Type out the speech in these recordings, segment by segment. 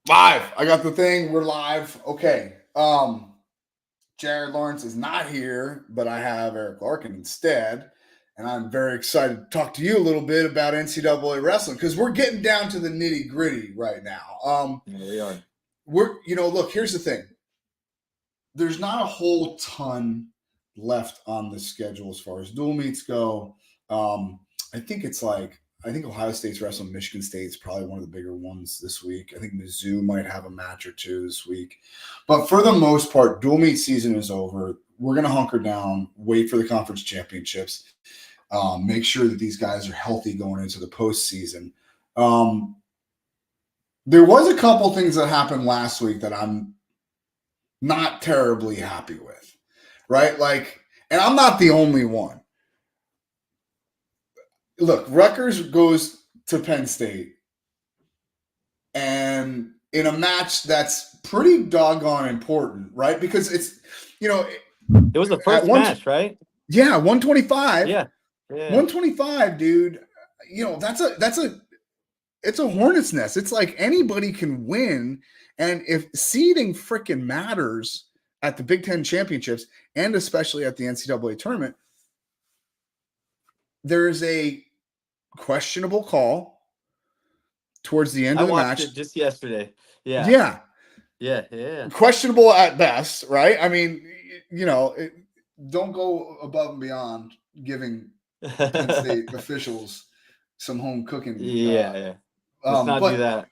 Live. I got the thing. We're live. Okay. Jared Lawrence is not here, but I have Eric Larkin instead. And I'm very excited to talk to you a little bit about NCAA wrestling because we're getting down to the nitty gritty right now. Yeah, we are. Look, here's the thing. There's not a whole ton left on the schedule as far as dual meets go. Um, I think Ohio State's wrestling Michigan State's probably one of the bigger ones this week. I think Mizzou might have a match or two this week. But for the most part, dual meet season is over. We're going to hunker down, wait for the conference championships, make sure that these guys are healthy going into the postseason. Um, there was a couple things that happened last week that I'm not terribly happy with, right? Like, and I'm not the only one. Look, Rutgers goes to Penn State, and in a match that's pretty doggone important, right? Because it's, It was the at first one, match, right? yeah, 125, Yeah. Yeah. 125, dude. It's a hornet's nest. It's like anybody can win, and if seeding freaking matters at the Big Ten championships and especially at the NCAA tournament, there's a questionable call towards the end I of the watched match. it just yesterday. Yeah. Yeah, Yeah. Yeah. questionable at best, right? I mean, don't go above and beyond giving Penn State officials some home cooking. Yeah. Yeah. Let's not do But that.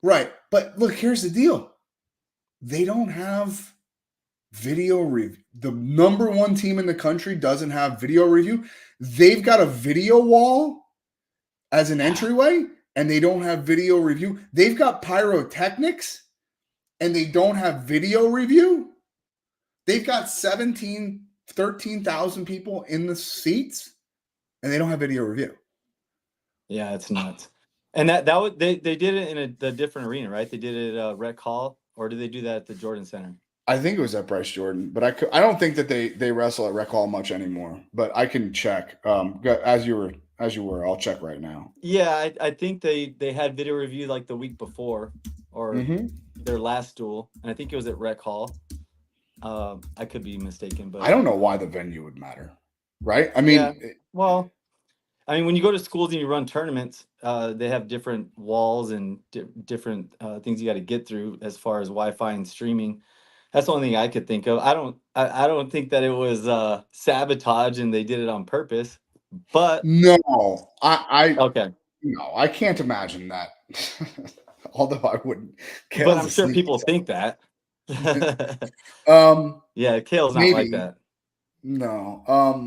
right, but look, here's the deal: they don't have video review. The number one team in the country doesn't have video review. They've got a video wall as an entryway, and they don't have video review. They've got pyrotechnics, and they don't have video review. They've got 13,000 people in the seats, and they don't have video review. Yeah, it's nuts. And that was they did it in a different arena, right? They did it at Rec Hall, or did they do that at the Jordan Center? I think it was at Bryce Jordan, but I don't think that they wrestle at Rec Hall much anymore. But I can check. As you were, I'll check right now. Yeah, I think they had video review like the week before, or their last duel, and I think it was at Rec Hall. I could be mistaken, but I don't know why the venue would matter, right? I mean, yeah. Well, I mean, when you go to schools and you run tournaments, they have different walls and different things you got to get through as far as Wi-Fi and streaming. That's the only thing I could think of. I don't think that it was sabotage and they did it on purpose. But no, I okay. No, I can't imagine that. Although I wouldn't. But I'm sure people think that. Yeah, Kale's not maybe. like that. No.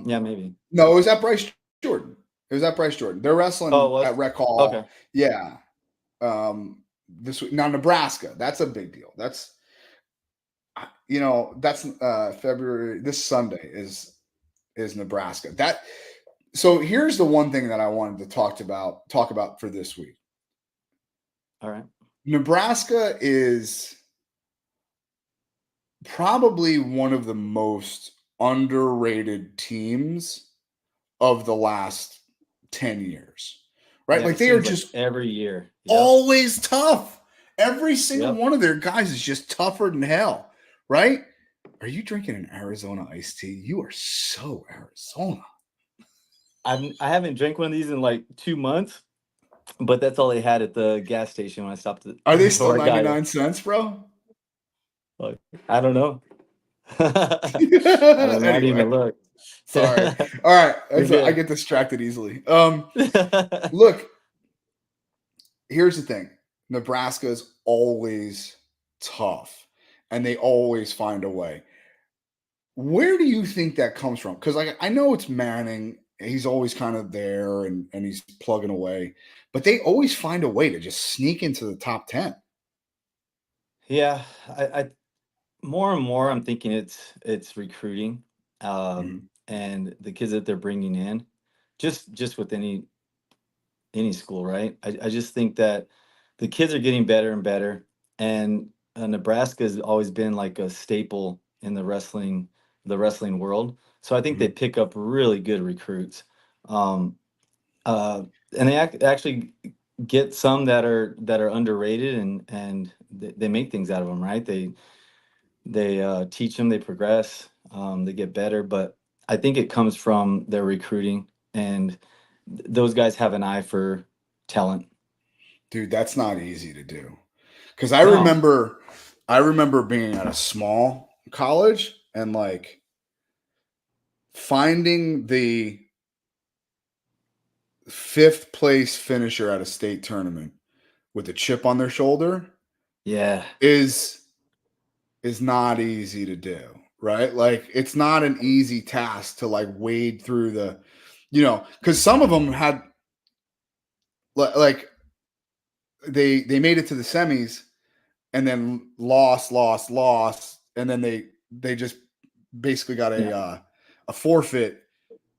Yeah, maybe. No, it was at Bryce Jordan. It was at Bryce Jordan. They're wrestling at Rec Hall. Okay. Yeah. This week now Nebraska. That's a big deal. That's February. This Sunday is Nebraska. So here's the one thing that I wanted to talk about for this week. All right. Nebraska is probably one of the most underrated teams of the last 10 years, right? Yeah, like they are just every year always tough. Every single one of their guys is just tougher than hell, right? Are you drinking an Arizona iced tea? You are so Arizona. I haven't drank one of these in like 2 months, but that's all they had at the gas station when I stopped. Are they still 99 cents, bro? Look, I don't know. I don't even look. Sorry. All right. I get distracted easily. Look, here's the thing. Nebraska is always tough, and they always find a way. Where do you think that comes from? Because I know it's Manning. He's always kind of there, and he's plugging away. But they always find a way to just sneak into the top 10. Yeah. I more and more I'm thinking it's recruiting. And the kids that they're bringing in, just with any school, right? I just think that the kids are getting better and better, and Nebraska has always been like a staple in the wrestling world. So I think they pick up really good recruits, and they actually get some that are underrated, and they make things out of them, right? They teach them, they progress, they get better. But I think it comes from their recruiting, and those guys have an eye for talent. Dude, that's not easy to do. Because I No. remember, I remember being at a small college and like finding the fifth place finisher at a state tournament with a chip on their shoulder Yeah. is not easy to do, right? Like it's not an easy task to like wade through the, because some of them had like they made it to the semis and then lost, and then they just basically got Yeah. a forfeit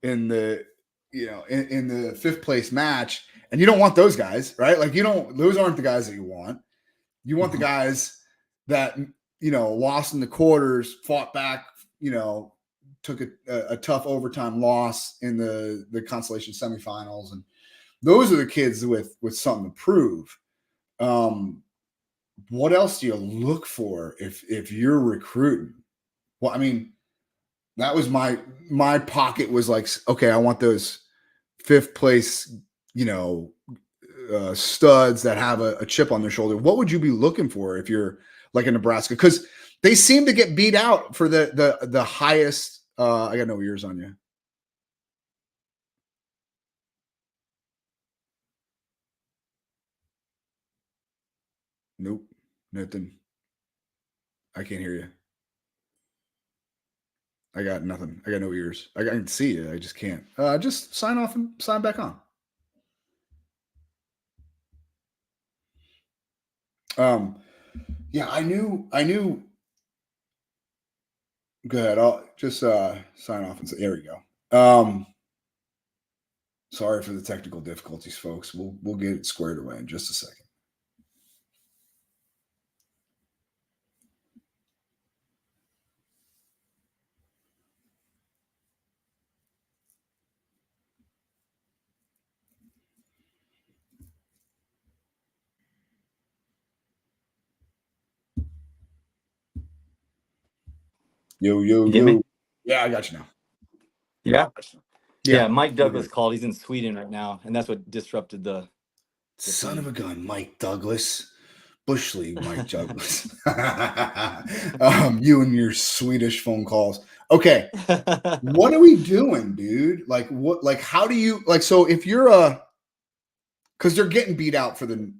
in the in the fifth place match, and you don't want those guys, right? Like you don't those aren't the guys that you want. You want the Mhm. guys that lost in the quarters, fought back, took a tough overtime loss in the consolation semifinals, and those are the kids with something to prove. Um, what else do you look for if you're recruiting? Well, I mean, that was my pocket was like, okay, I want those fifth place, you know, studs that have a chip on their shoulder. What would you be looking for if you're like in Nebraska? Because they seem to get beat out for the highest. I got no ears on you. Nope, nothing. I can't hear you. I got nothing. I got no ears. I can see you. I just can't. Just sign off and sign back on. Um, yeah, I knew. I knew. Go ahead. I'll just sign off and say, there we go. Sorry for the technical difficulties, folks. We'll get it squared away in just a second. Yo, yo, You get me? yo. Yeah, I got you now. Yeah. Yeah, Yeah, Mike we're Douglas good. called. He's in Sweden right now, and that's what disrupted the Son of thing. a gun, Mike Douglas. Bush League, Mike Douglas. You and your Swedish phone calls. Okay, what are we doing, dude? Like, what? Like, how do you like? So, if you're because they're getting beat out for the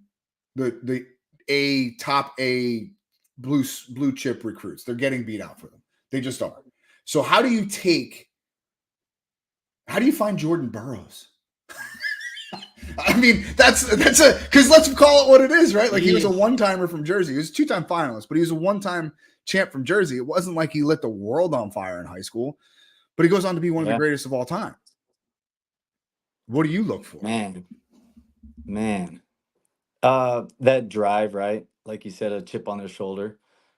a top a blue chip recruits. They're getting beat out for them. They just are. So, how do you find Jordan Burroughs? I mean, that's a because let's call it what it is, right? Like he was a He, one timer from Jersey. He was a two-time finalist, but he was a one-time champ from Jersey. It wasn't like he lit the world on fire in high school, but he goes on to be one of the yeah, greatest of all time. What do you look for? man, man. That drive, right? Like you said, a chip on their shoulder.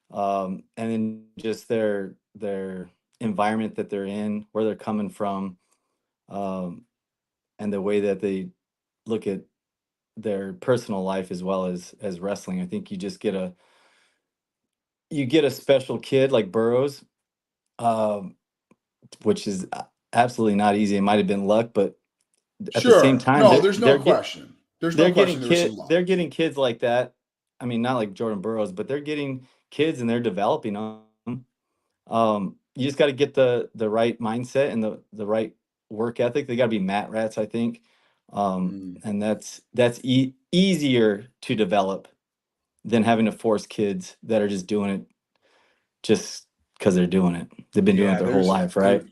And then just their environment that they're in, where they're coming from, um, and the way that they look at their personal life as well as wrestling. I think you get a special kid like Burrows, um, which is absolutely not easy. It might have been luck, but at the same Sure. time, No, there's no question. There's no question there was some luck. they're getting kids like that. I mean, not like Jordan Burroughs, but they're getting kids and they're developing them. You just got to get the right mindset and the right work ethic. They got to be mat rats, I think, Mm. and that's easier to develop than having to force kids that are just doing it just because they're doing it. They've been doing it Yeah, their whole there's life, right? dude,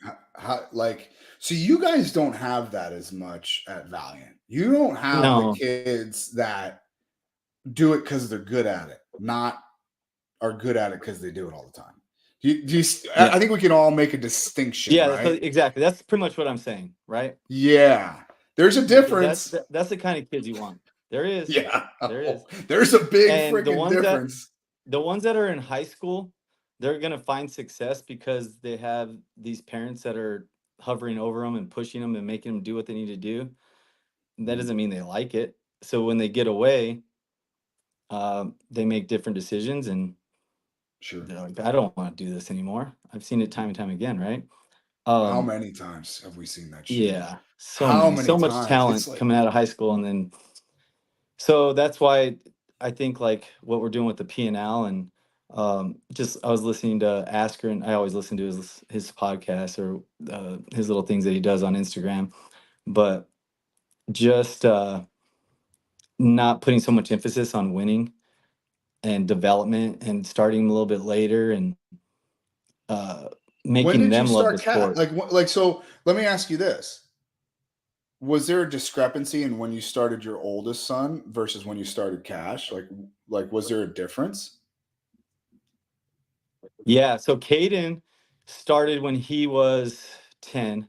like so you guys don't have that as much at Valiant. You don't have the No, kids that do it because they're good at it, not are good at it because they do it all the time. yeah, I think we can all make a distinction, yeah. So right? exactly, that's pretty much what I'm saying, right? Yeah, there's a difference. That's the kind of kids you want. There is, Yeah, there is, there's a big and freaking difference. the ones that are in high school, they're gonna find success because they have these parents that are hovering over them and pushing them and making them do what they need to do. That Mm. doesn't mean they like it. so when they get away, they make different decisions, and Sure. they're like, I don't want to do this anymore. I've seen it time and time again, right? How Um, many times have we seen that shit? yeah, so How many, many so much times? It's talent like, coming out of high school, and then so that's why I think like what we're doing with the PNL, and just I was listening to Asker, and I always listen to his podcast or his little things that he does on Instagram, but just not putting so much emphasis on winning and development and starting a little bit later, and uh, when making did you them love the start cat? sport. So let me ask you this. Was there a discrepancy in when you started your oldest son versus when you started Cash? Was there a difference? Yeah, so Caden started when he was 10,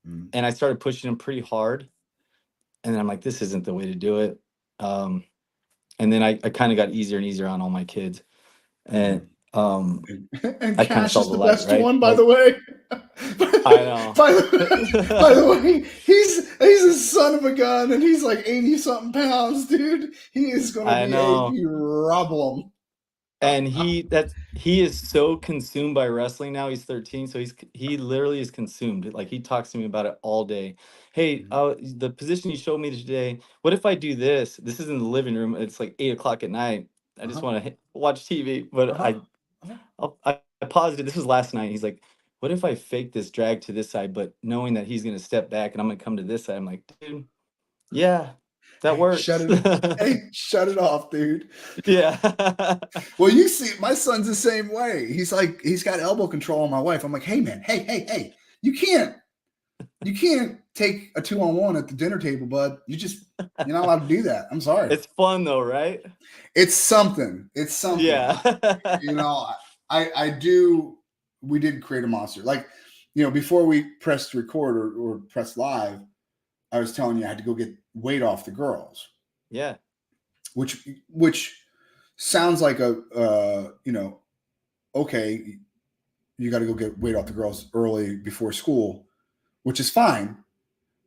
Mm, and I started pushing him pretty hard, and then I'm like, this isn't the way to do it. Um, and then I kind of got easier and easier on all my kids, and mm. um, And I kind of Cash saw is the the light, best right? one, by the Like, way. I know. By the way, he's a son of a gun, and he's like 80 something pounds, dude. He is gonna I be a know. problem. And he is so consumed by wrestling now. He's 13, so he literally is consumed. Like he talks to me about it all day. Hey, the position you showed me today. What if I do this? This is in the living room. It's like 8 o'clock at night. I just Uh-huh. want to watch TV, but Uh-huh. Uh-huh. I paused it. This was last night. He's like, "What if I fake this drag to this side, but knowing that he's gonna step back and I'm gonna come to this side?" I'm like, dude, yeah, that Hey, shut works. it. Hey, shut it off, dude. Yeah. Well, you see, my son's the same way. He's got elbow control on my wife. I'm like, hey man, hey, you can't take a 2-on-1 at the dinner table, bud. You're not allowed to do that. I'm sorry. It's fun though, right? It's something. It's something. Yeah. You know, I do. We did create a monster. Before we pressed record or press live, I was telling you I had to go get weight off the girls, Yeah. which sounds like okay, you got to go get weight off the girls early before school, which is fine.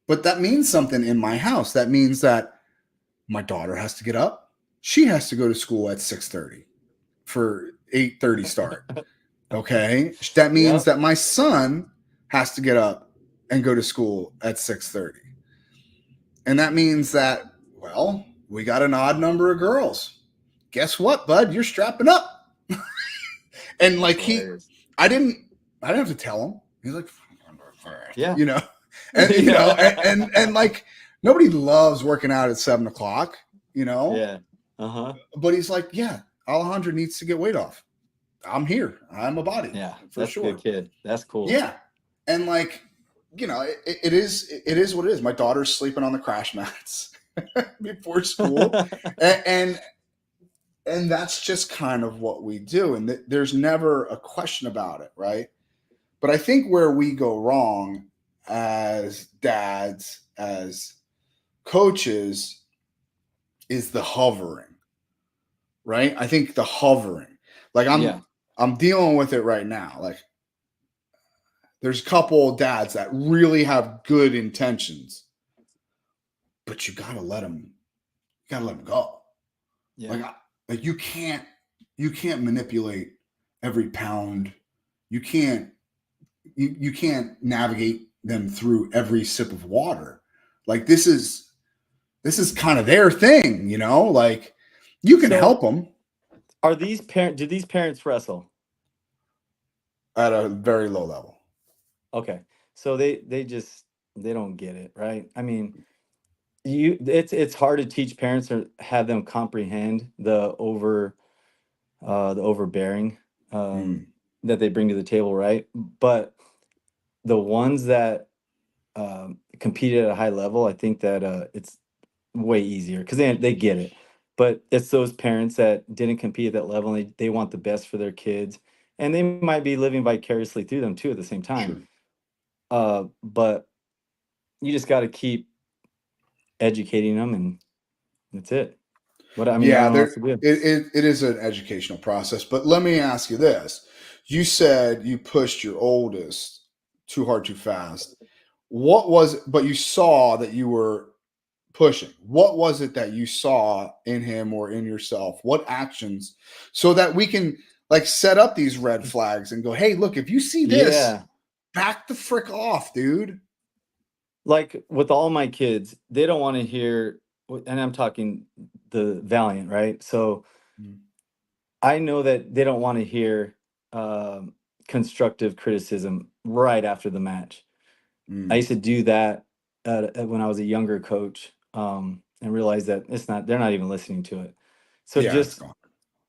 But that means something in my house. That means that my daughter has to get up. She has to go to school at 6:30 for 8:30 start. Okay? That means Yep. that my son has to get up and go to school at 6:30. And that means that, well, we got an odd number of girls. Guess what, bud? You're strapping up. And That's like hilarious. I didn't have to tell him. He's like, Yeah. you know, and Yeah. like nobody loves working out at 7 o'clock, you know, Yeah. Uh-huh. but he's like, yeah, Alejandro needs to get weight off. I'm here. I'm a body Yeah. for That's a good sure. kid. That's cool. Yeah. And like, it is what it is. My daughter's sleeping on the crash mats before school. And that's just kind of what we do. And there's never a question about it, right? But I think where we go wrong as dads, as coaches, is the hovering, right? I think the hovering. Like Yeah. I'm dealing with it right now. Like there's a couple of dads that really have good intentions, but you gotta let them go. Yeah. Like you can't manipulate every pound. You can't you can't navigate them through every sip of water. Like this is kind of their thing, like you can So help them do these parents wrestle? at a very low level. Okay. So they don't get it, right? I mean, it's hard to teach parents or have them comprehend the overbearing Mm, that they bring to the table, right? But the ones that compete at a high level, I think that it's way easier because they get it. But it's those parents that didn't compete at that level, and they want the best for their kids, and they might be living vicariously through them too at the same time. sure. But you just got to keep educating them, and that's it. What I mean, I Yeah, don't know what there else to do. it is an educational process. But let me ask you this. You said you pushed your oldest too hard too fast. But you saw that you were pushing? What was it that you saw in him or in yourself? What actions, so that we can like set up these red flags and go, hey, look, if you see this, Yeah. back the frick off, dude. Like with all my kids, they don't want to hear, and I'm talking the Valiant, right? So Mm, I know that they don't want to hear constructive criticism right after the match. I mm. used to do that when I was a younger coach, and realized that they're not even listening to it. So Yeah, it's just, gone.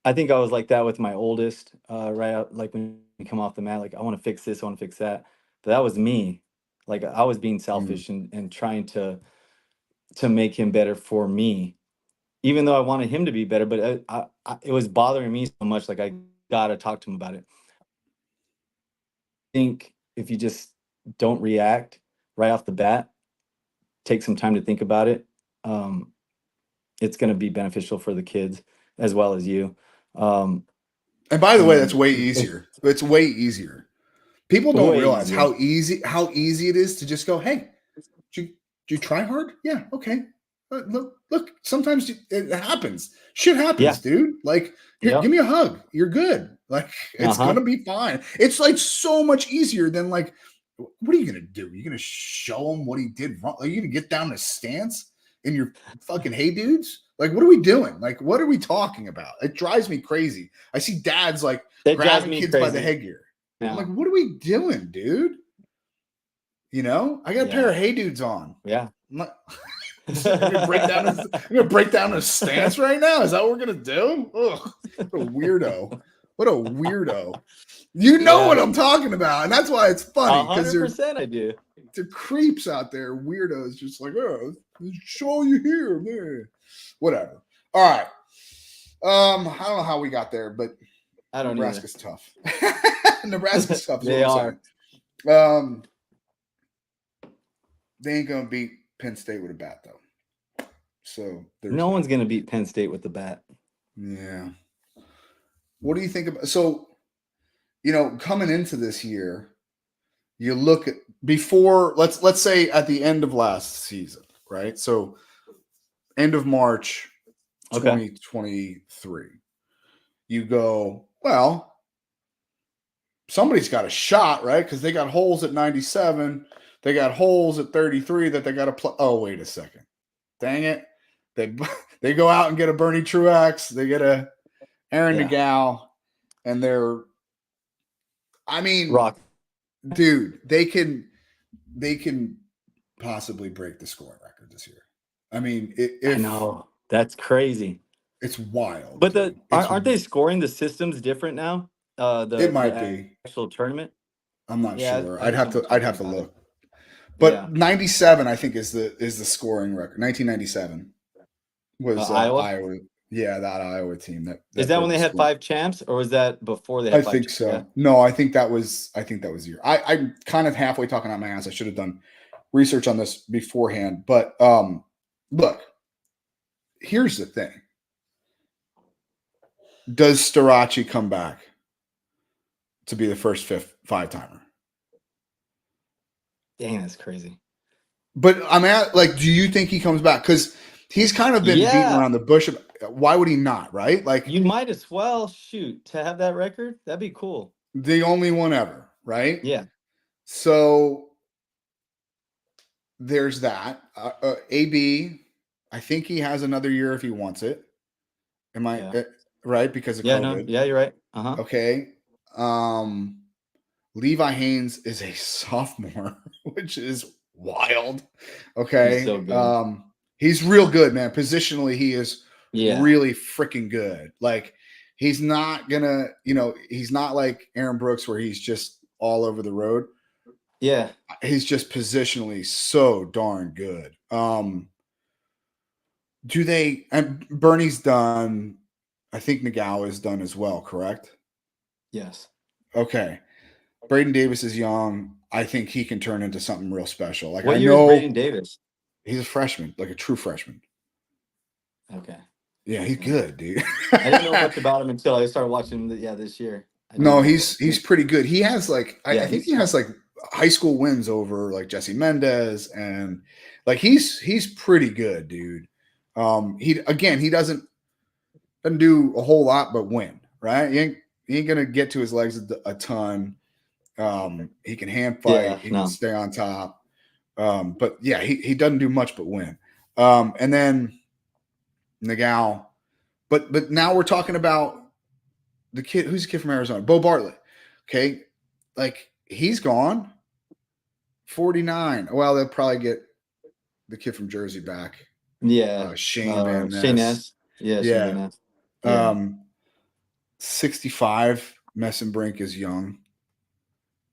I think I was like that with my oldest, right out, like when we come off the mat, like I want to fix this, I want to fix that. But that was me. Like I was being Mm. selfish and trying to make him better for me, even though I wanted him to be better. But it was bothering me so much. Like I gotta talk to him about it. I think if you just don't react right off the bat, take some time to think about it. Um, it's going to be beneficial for the kids as well as you. Um, And by the way, that's and way it's easier. It's way easier. People don't way realize easier. how easy it is to just go, hey, do you try hard? Yeah, okay. Look. Sometimes it happens. Shit Yeah. happens, dude. Like, here, Yep. give me a hug. You're good. Like, Uh it's huh. gonna be fine. It's like so much easier than like, what are you gonna do? You're gonna show him what he did wrong. Are you gonna get down his stance in your fucking hey dudes? Like, what are we doing? Like, what are we talking about? It drives me crazy. I see dads like It drives grabbing me kids by the crazy headgear. I'm like, now. what are we doing, dude? I got a pair Yeah. of hey dudes on. Yeah. I'm not, I'm gonna break down his. I'm gonna break down his stance right now. Is that what we're gonna do? Ugh, what a weirdo! What a weirdo! You know what Yeah. I'm talking about, and that's why it's funny A because hundred they're percent, I do. creeps out there, weirdos, just like let's show you here, man. Whatever. All right. I don't know how we got there, but I don't either. Nebraska's tough. Nebraska's tough is what They I'm are. saying. Um, they ain't gonna beat Penn State with a bat though. So there's No one's that. gonna beat Penn State with the bat. Yeah. What do you think about coming into this year, you look at before let's say at the end of last season, right? So end of March Okay. 2023. You go, well, somebody's got a shot, right? Because they got holes at 97, they got holes at 33 that they got to play. Oh, wait a second. Dang it. They they go out and get a Bernie Truax, they get a Aaron Yeah. Nagel, and they're I mean, Rock. dude, they can possibly break the scoring record this year. I mean, I if know. That's crazy. it's wild, But dude. It's aren't they scoring the systems different now? it The might be. actual tournament. I'm not Yeah, sure. I think someone I'd told me have to about it. look. But Yeah. 97, I think, is the scoring record. 1997 was Iowa. Iowa. Yeah, that Iowa team Is that that when broke the they had score. 5 champs, or was that before they I had five think champs? Yeah. so. No, I think that was the year. I'm kind of halfway talking out my ass. I should have done research on this beforehand. But look, here's the thing. Does Starachi come back to be the first five-timer? Dang, that's crazy. But I'm at like, do you think he comes back? Because he's kind of been beaten Yeah, around the bush. Why would he not? Right? Like you might as well shoot to have that record. That'd be cool. the only one ever, right? Yeah. So there's that. AB, I think he has another year if he wants it. Am I Yeah. right? Because of Yeah. No. COVID. Yeah, you're right. Uh huh. Okay. Um, Levi Haynes is a sophomore, which is wild. He's Okay. so good. He's real good, man. Positionally, he is Yeah. really freaking good. Like, he's not gonna, he's not like Aaron Brooks where he's just all over the road. Yeah. He's just positionally so darn good. Do they and Bernie's done, I think Nagao is done as well, correct? Yes. Okay. Braden Davis is young. I think he can turn into something real special. Like, I What year is Braden know Davis? he's a freshman, like a true freshman. Okay. Yeah, he's Yeah. good, dude. I didn't know much about him until I started watching him. Yeah, this year. I didn't No, know. he's pretty good. He has like I Yeah, think he's he smart. has like high school wins over like Jesse Mendez and Like he's pretty good, dude. He doesn't do a whole lot but win, right? He ain't gonna get to his legs a ton. He can hand fight, Yeah, he can no. stay on top. But yeah, he doesn't do much but win. And then Nagao, but now we're talking about the kid. Who's the kid from Arizona? Bo Bartlett. Okay, like he's gone. 49. Well, they'll probably get the kid from Jersey back. Yeah. Shane Van Shane Ness. S. Yeah, Shane Van Yeah. Ness. Yeah. 65. Messenbrink is young,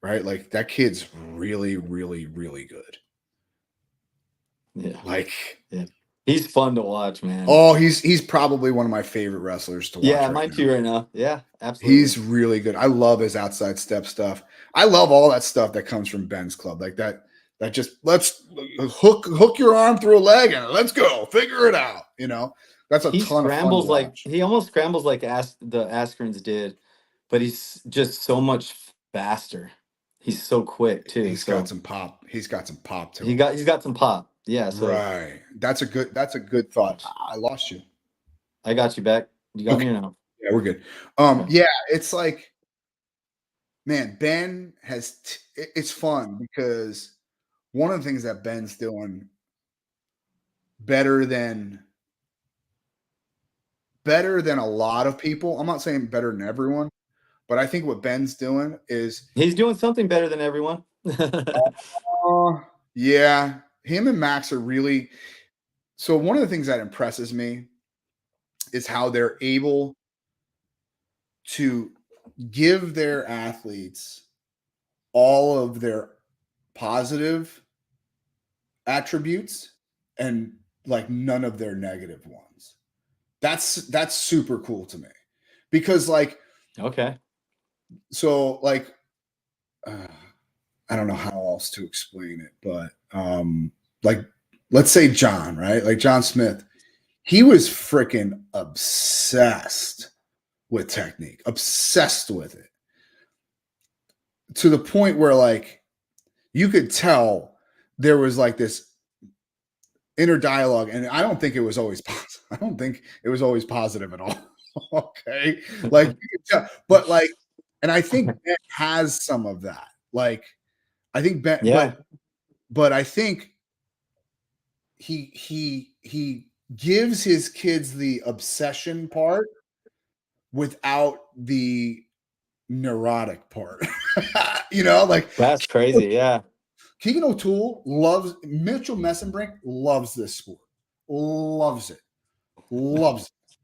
right? Like that kid's really, really, really good. Yeah. Like, Yeah. He's fun to watch, man. oh, he's probably one of my favorite wrestlers to watch Yeah, right mine now. too right now. Yeah, He's absolutely. really good. I love his outside step stuff. I love all that stuff that comes from Ben's club. Like that just let's hook your arm through a leg and let's go. Figure it out. You know, that's a He ton of fun to scrambles like watch. he almost scrambles like the Askrens did, but he's just so much faster. He's so quick too. He's got So some pop. He's got some pop to he him. got he's got some pop. Yeah, so Right. That's a good thought. I lost you. I got you back. You got Okay. me or no? Yeah, we're good. Okay. Yeah, it's like, man, Ben has it's fun because one of the things that Ben's doing better than a lot of people. I'm not saying better than everyone, but I think what Ben's doing is He's doing something better than everyone. yeah, him and Max are really so one of the things that impresses me is how they're able to give their athletes all of their positive attributes and like none of their negative ones. That's super cool to me because like Okay. so like uh, I don't know how else to explain it, but like let's say John, right? Like John Smith, he was freaking obsessed with technique, obsessed with it to the point where like you could tell there was like this inner dialogue, and I don't think it was always positive. I don't think it was always positive at all. Okay, like you could tell, but like, and I think Ben has some of that. Like, I think Ben, Yeah. but I think he gives his kids the obsession part without the neurotic part. You know, like That's crazy. Yeah. Keegan O'Toole loves Mitchell Messenbrink loves this sport, loves it, loves it,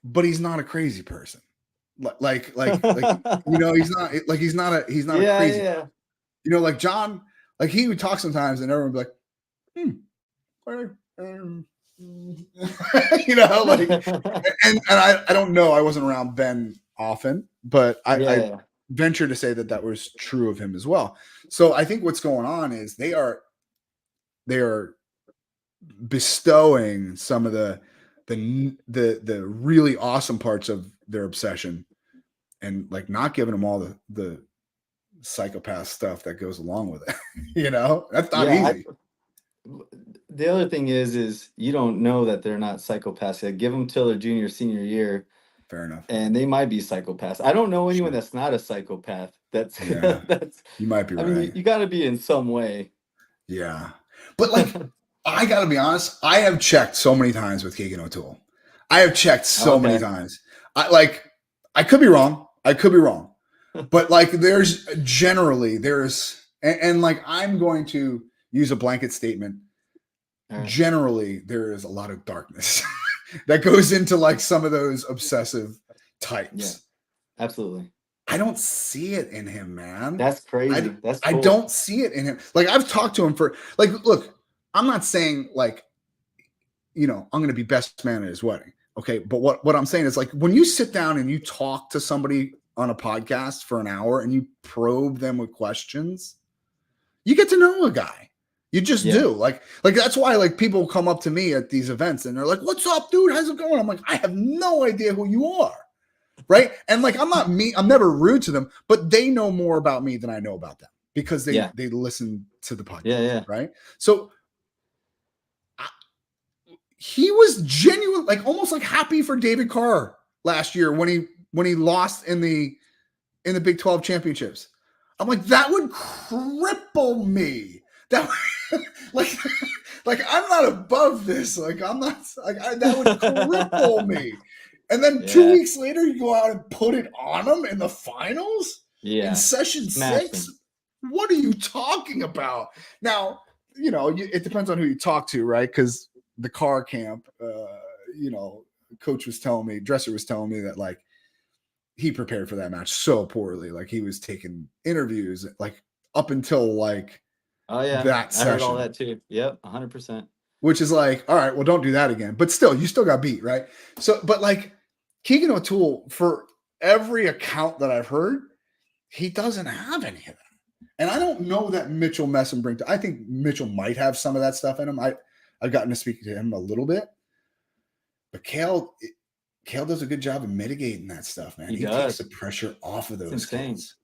but he's not a crazy person. You know, he's not a Yeah, crazy. yeah. You know, like John, like he would talk sometimes, and everyone would be like, you know, like, and I don't know, I wasn't around Ben often, but I Yeah. venture to say that that was true of him as well. So I think what's going on is they are bestowing some of the really awesome parts of their obsession and like not giving them all the psychopath stuff that goes along with it. You know, that's not Yeah. easy. The other thing is you don't know that they're not psychopaths yet. Give them till their junior, senior year, Fair enough. and they might be psychopaths. I don't know anyone Sure. that's not a psychopath. That's Yeah, that's. you might be I mean, right. you got to be in some way. Yeah, but like I got to be honest, I have checked so many times with Keegan O'Toole. I have checked so many Okay. times. I could be wrong. I could be wrong. But like there's and like I'm going to use a blanket statement. All right. Generally, there is a lot of darkness that goes into like some of those obsessive types. Yeah. Absolutely. I don't see it in him, man. That's crazy. That's I cool. don't see it in him. Like I've talked to him for like, look, I'm not saying like, you know, I'm going to be best man at his wedding. Okay. But what I'm saying is like when you sit down and you talk to somebody on a podcast for an hour and you probe them with questions, you get to know a guy. You just Yeah. do. Like that's why like people come up to me at these events and they're like, "What's up, dude? How's it going?" I'm like, "I have no idea who you are." Right? And like I'm never rude to them, but they know more about me than I know about them because Yeah. they listen to the podcast, Yeah. Yeah. right? So he was genuine, like almost like happy for David Carr last year when he lost in the Big 12 championships. I'm like, that would cripple me. That like like I'm not above this. Like I'm not like that would cripple me. And then 2 Yeah. weeks later, you go out and put it on them in the finals in Yeah. session Smash 6. them. What are you talking about? Now, it depends on who you talk to, right? Because the car camp, coach was telling me, Dresser was telling me that like he prepared for that match so poorly. Like he was taking interviews like up until like Oh yeah, that I heard all session, that too. Yep, 100%. which is like, all right, well, don't do that again. But still, you still got beat, right? So, but like Keegan O'Toole, for every account that I've heard, he doesn't have any of that. And I don't know that Mitchell Messenbrink. I think Mitchell might have some of that stuff in him. I've gotten to speak to him a little bit, but Kale does a good job of mitigating that stuff, man. He He takes the does. pressure off of It's those insane. kids.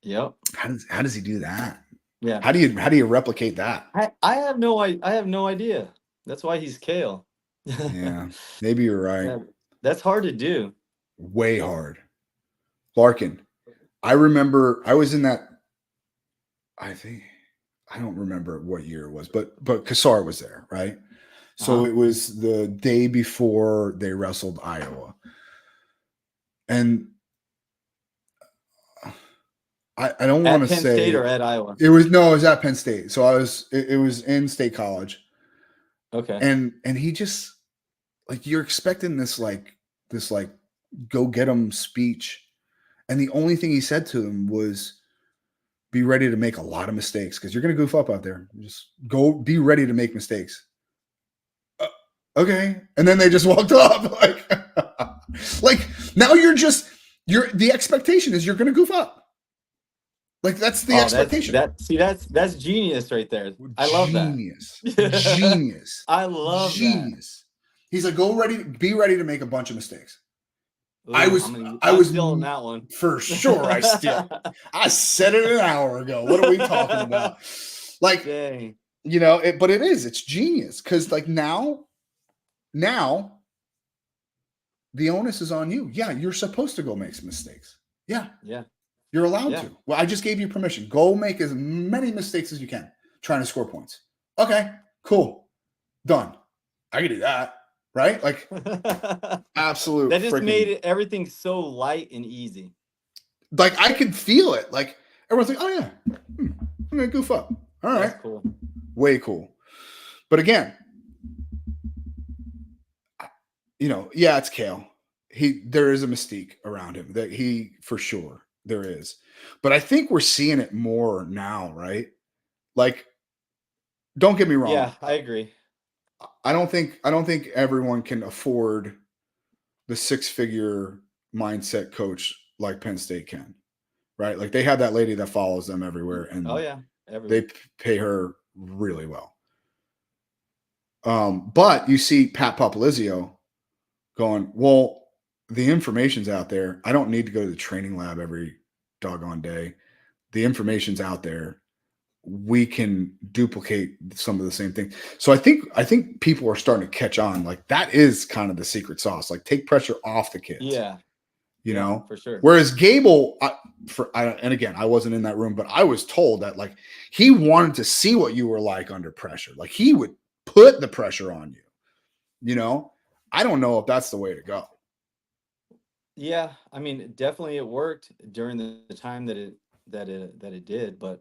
Yep. How does he do that? Yeah. How do you replicate that? I have no idea. That's why he's Kale. Yeah, maybe you're right. Yeah, that's hard to do. Way hard. Larkin, I remember I was in that. I don't remember what year it was, but Kassar was there, right? So it was the day before they wrestled Iowa, and I don't want At to Penn State say or at Iowa? it was at Penn State. So it was in State College, Okay. and he just like you're expecting this go get 'em speech, and the only thing he said to them was, "Be ready to make a lot of mistakes because you're going to goof up out there. Just go, be ready to make mistakes." Okay, and then they just walked off like now the expectation is you're going to goof up. Like that's the expectation. That's genius right there. I love that. Genius. I love Genius. He's like, be ready to make a bunch of mistakes. that. I was stealing that one. For sure. I said it an hour ago. What are we talking about? Like, dang. But it's genius because like now the onus is on you. Yeah, you're supposed to go make some mistakes. Yeah. You're allowed to. Well, I just gave you permission. Go make as many mistakes as you can trying to score points. Okay, cool. Done. I can do that. Right? Like, absolute. That just made everything so light and easy. Like, I could feel it. Like, everyone's like, oh, yeah, I'm going to goof up. All right. That's cool. Way cool. But again, yeah, it's Kale. There is a mystique around him that for sure. There is. But I think we're seeing it more now, right? Like, don't get me wrong. Yeah, I agree. I don't think everyone can afford the 6-figure mindset coach like Penn State can, right? Like they have that lady that follows them everywhere, and they pay her really well. But you see Pat Popolizio going, well, the information's out there. I don't need to go to the training lab every doggone day. The information's out there. We can duplicate some of the same things. So I think people are starting to catch on. Like that is kind of the secret sauce. Like take pressure off the kids. Yeah. You know, for sure. Whereas Gable, and again, I wasn't in that room, but I was told that like he wanted to see what you were like under pressure. Like he would put the pressure on you. I don't know if that's the way to go. Yeah, I mean, definitely it worked during the time that it did, but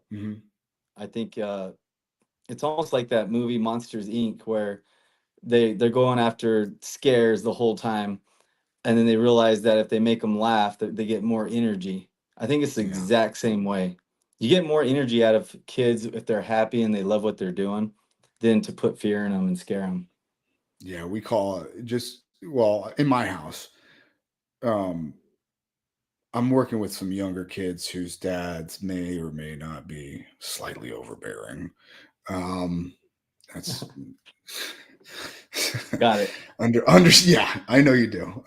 I think it's almost like that movie Monsters Inc. where they're going after scares the whole time, and then they realize that if they make them laugh, they get more energy. I think it's the exact same way. You get more energy out of kids if they're happy and they love what they're doing than to put fear in them and scare them. Yeah, we call it in my house. I'm working with some younger kids whose dads may or may not be slightly overbearing. That's got it. Yeah, I know you do.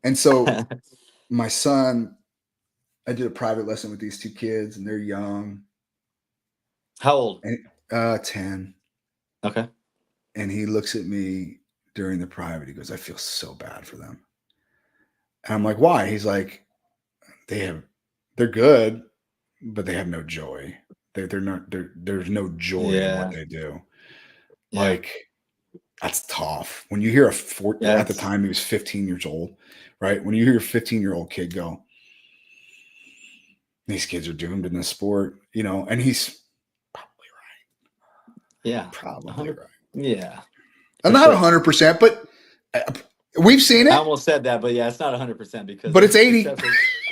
And so my son, I did a private lesson with these 2 kids, and they're young. How old? 10. Okay. And he looks at me during the private. He goes, I feel so bad for them. And I'm like, why? He's like, they're good, but they have no joy. They're not, there's no joy in what Yeah. they do. Yeah. Like, that's tough. When you hear Yeah. at the time he was 15 years old, right? When you hear a 15-year-old kid go, these kids are doomed in this sport, and he's probably Yeah. right. Probably 100. right. Yeah. I'm For not sure. 100%, but we've seen I it, almost said that, but yeah, it's not 100% because but it's there's 80.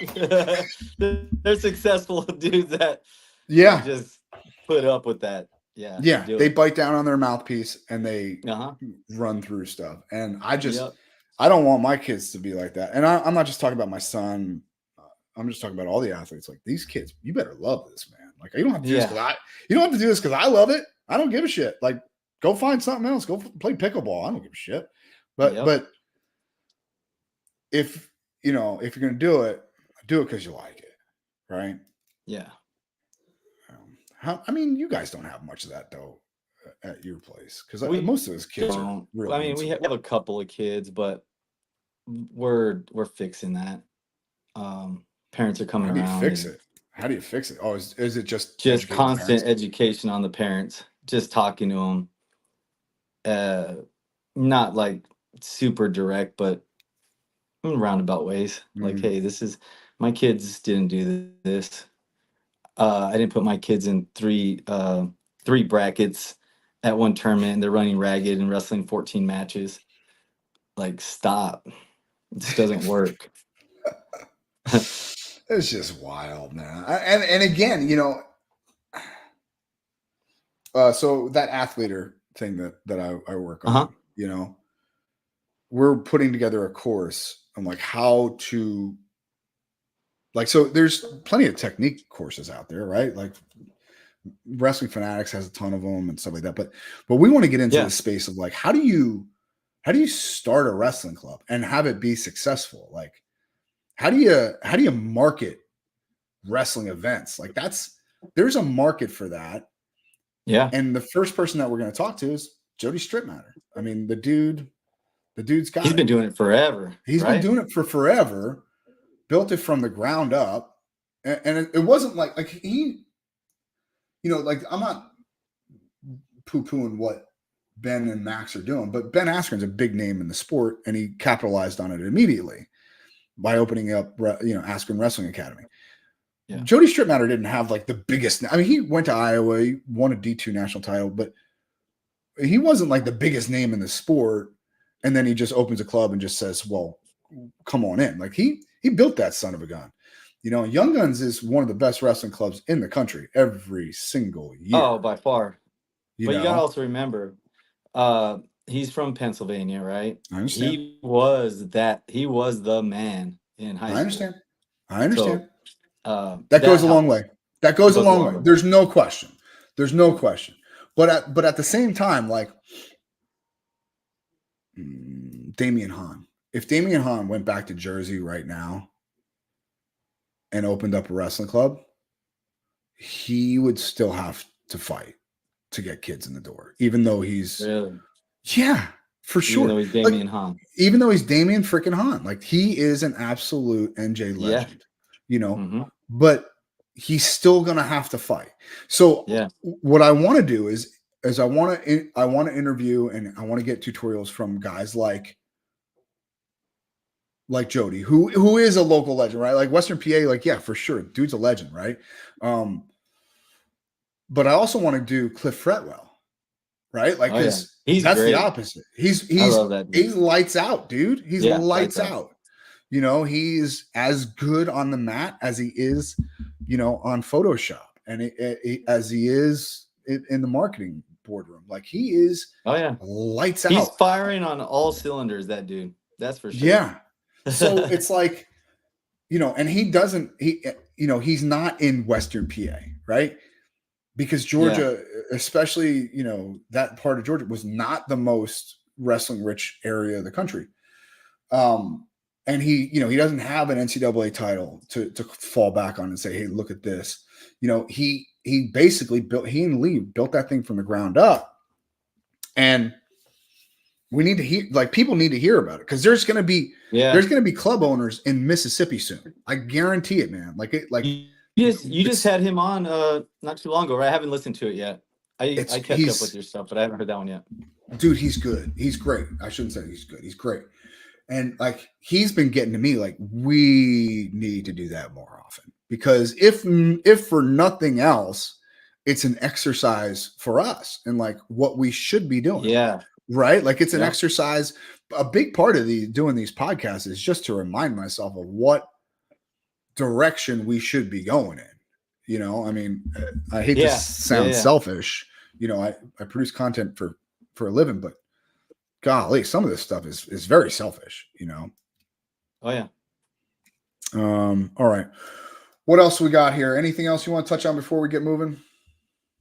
successful there's successful dudes that Yeah. just put up with that. Yeah, Yeah. do They it. bite down on their mouthpiece and they Uh-huh. run through stuff. And Yep. I don't want my kids to be like that. And I'm not just talking about my son. I'm just talking about all the athletes. Like, these kids, you better love this, man. Like, you don't have to do this Yeah. because you don't have to do this because I love it. I don't give a shit. Like, go find something else. Go play pickleball. I don't give a shit. But Yep. if if you're gonna do it because you like it, right? Yeah. I mean, you guys don't have much of that though at your place, because We most of those kids are don't. really I mean, we into it. have a couple of kids, but we're fixing that. Parents are coming How do you around fix and it? How do you fix it? Oh, is it just just educating the constant parents? education on the parents, just talking to them. Not like super direct, but in roundabout ways. Like, Mm. hey, this is my kids didn't do this. I didn't put my kids in three brackets at one tournament and they're running ragged and wrestling 14 matches. Like, stop. This doesn't work. It's just wild, man. And again, so that athleter thing that I work Uh-huh. on, we're putting together a course on like how to, like, so there's plenty of technique courses out there, right? Like, Wrestling Fanatics has a ton of them and stuff like that. But we want to get into Yeah. the space of like, how do you start a wrestling club and have it be successful? Like, how do you market wrestling events? Like, there's a market for that. Yeah. And the first person that we're going to talk to is Jody Stripmatter. I mean, the dude's He's got it. been doing it forever, He's been right? doing it for forever, built it from the ground up. And it wasn't like he, like, I'm not poo-pooing what Ben and Max are doing, but Ben Askren's a big name in the sport, and he capitalized on it immediately by opening up, Askren Wrestling Academy. Yeah. Jody Stripmatter didn't have like the biggest. I mean, he went to Iowa, he won a D2 national title, but he wasn't like the biggest name in the sport. And then he just opens a club and just says, "Well, come on in." Like, he built that son of a gun. Young Guns is one of the best wrestling clubs in the country every single year. Oh, by far. You But you got to know, also remember, uh, he's from Pennsylvania, right? I understand. He was the man in high I school. understand. I understand. So That goes that a long helps. way. That goes a Goes a long long way. way. There's no question. There's no question. But at the same time, like, Damian Hahn. If Damian Hahn went back to Jersey right now and opened up a wrestling club, he would still have to fight to get kids in the door, even though he's, Really. yeah, for Even though sure. he's Like, Damian Hahn. even though he's Damian freaking Hahn, like, he is an absolute NJ Yeah. legend, Hmm. but he's still gonna have to fight. So Yeah. what I want to do is I want to interview and I want to get tutorials from guys like Jody, who is a local legend, right? Like, Western PA, like, yeah, for sure, dude's a legend, right? Um, but I also want to do Cliff Fretwell, right? Like, Oh yeah. because He's that's the great. opposite. He's I he's love that dude. he's lights out, dude. He's Yeah. Lights lights out. out. He's as good on the mat as he is, on Photoshop, and as he is in the marketing boardroom. Like, he is Oh yeah. lights He's out. firing on all cylinders, that dude. That's for sure. Yeah. So it's like, and he's not in Western PA, right? Because Yeah. Georgia, especially, that part of Georgia was not the most wrestling rich area of the country. And he doesn't have an NCAA title to fall back on and say, hey, look at this. He basically he and Lee built that thing from the ground up. And we need to hear, like, people need to hear about it, because there's going to be club owners in Mississippi soon. I guarantee it, man. Like you just had him on not too long ago, right? I haven't listened to it yet. I catch up with your stuff, but I haven't heard that one yet. Dude, he's good. He's great. I shouldn't say he's good. He's great. And like, he's been getting to me like, we need to do that more often, because if for nothing else, it's an exercise for us and like what we should be doing. Yeah. Right. Like, it's an exercise. A big part of doing these podcasts is just to remind myself of what direction we should be going in. I mean, I hate to sound selfish. I produce content for a living, but golly, some of this stuff is very selfish. Oh yeah. All right. What else we got here? Anything else you want to touch on before we get moving?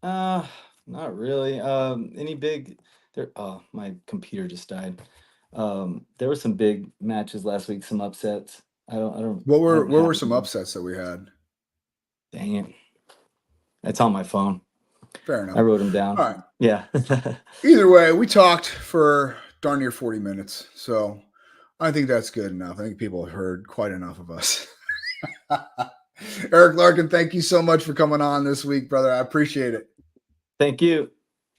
Not really. Any big there? Oh, my computer just died. There were some big matches last week, some upsets. I don't. What were some upsets that we had? Dang it. That's on my phone. Fair enough. I wrote them down. All right. Yeah. Either way, we talked for darn near 40 minutes. So I think that's good enough. I think people have heard quite enough of us. Eric Larkin, thank you so much for coming on this week, brother. I appreciate it. Thank you.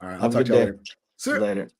All right. I'll talk to you later. See you later.